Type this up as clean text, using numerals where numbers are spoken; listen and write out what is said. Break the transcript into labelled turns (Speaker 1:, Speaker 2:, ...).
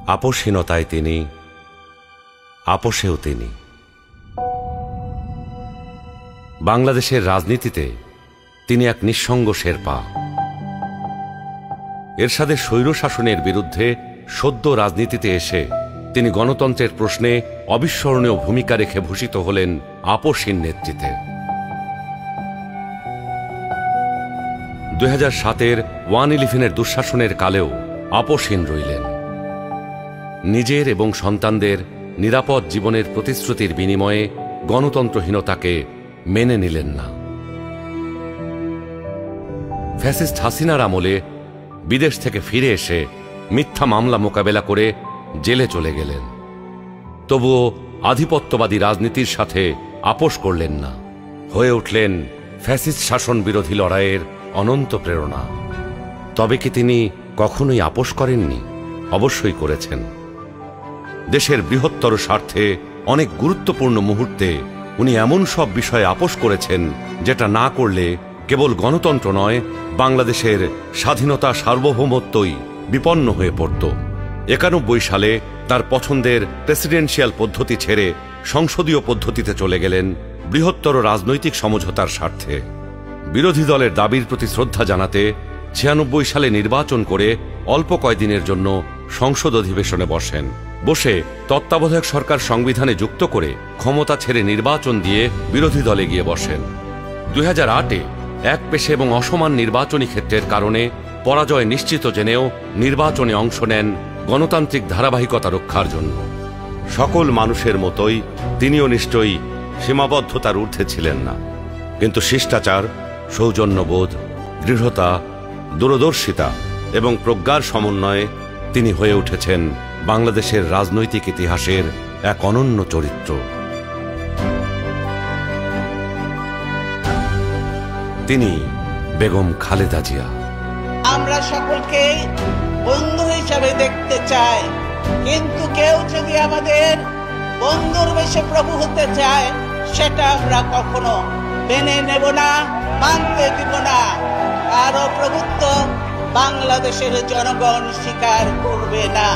Speaker 1: আপোষহীনতায় তিনি, আপোষেও তিনি। বাংলাদেশের রাজনীতিতে তিনি এক নিঃসঙ্গ শেরপা। এরশাদের স্বৈরশাসনের বিরুদ্ধে সদ্য রাজনীতিতে এসে তিনি গণতন্ত্রের প্রশ্নে অবিস্মরণীয় ভূমিকা রেখে ভূষিত হলেন আপোষহীন নেতৃত্বে। 2007-এর 1/11-এর দুঃশাসনের কালেও আপোষহীন রইলেন। নিজের এবং সন্তানদের নিরাপদ জীবনের প্রতিশ্রুতির বিনিময়ে গণতন্ত্রহীনতাকে মেনে নিলেন না। ফ্যাসিস্ট হাসিনার আমলে বিদেশ থেকে ফিরে এসে মিথ্যা মামলা মোকাবেলা করে জেলে চলে গেলেন। তবুও আধিপত্যবাদী রাজনীতির সাথে আপোষ করলেন না, হয়ে উঠলেন ফ্যাসিস্ট শাসন বিরোধী লড়াইয়ের অনন্ত প্রেরণা। তবে কি তিনি কখনোই আপোষ করেননি? অবশ্যই করেছেন। দেশের বৃহত্তর স্বার্থে অনেক গুরুত্বপূর্ণ মুহূর্তে উনি এমন সব বিষয়ে আপোষ করেছেন যেটা না করলে কেবল গণতন্ত্র নয়, বাংলাদেশের স্বাধীনতা সার্বভৌমত্বই বিপন্ন হয়ে পড়ত। 91 সালে তার পছন্দের প্রেসিডেন্সিয়াল পদ্ধতি ছেড়ে সংসদীয় পদ্ধতিতে চলে গেলেন বৃহত্তর রাজনৈতিক সমঝোতার স্বার্থে। বিরোধী দলের দাবির প্রতি শ্রদ্ধা জানাতে 96 সালে নির্বাচন করে অল্প কয়েকদিনের জন্য সংসদ অধিবেশনে বসেন। বসে তত্ত্বাবধায়ক সরকার সংবিধানে যুক্ত করে ক্ষমতা ছেড়ে নির্বাচন দিয়ে বিরোধী দলে গিয়ে বসেন। 2008-এ একপেশে এবং অসমান নির্বাচনী ক্ষেত্রের কারণে পরাজয় নিশ্চিত জেনেও নির্বাচনে অংশ নেন গণতান্ত্রিক ধারাবাহিকতা রক্ষার জন্য। সকল মানুষের মতোই তিনিও নিশ্চয়ই সীমাবদ্ধতার ঊর্ধ্বে ছিলেন না, কিন্তু শিষ্টাচার, সৌজন্যবোধ, দৃঢ়তা, দূরদর্শিতা এবং প্রজ্ঞার সমন্বয়ে তিনি হয়ে উঠেছেন বাংলাদেশের রাজনৈতিক ইতিহাসের এক অনন্য চরিত্র। তিনি বেগম খালেদা জিয়া।
Speaker 2: আমরা সকলকে বন্ধু হিসাবে দেখতে চাই, কিন্তু কেউ যদি আমাদের বন্ধুর বেশে প্রভু হতে চায়, সেটা আমরা কখনো মেনে নেব না, মানতে দিব না। কারো প্রভুত্ব বাংলাদেশের জনগণ স্বীকার করবে না।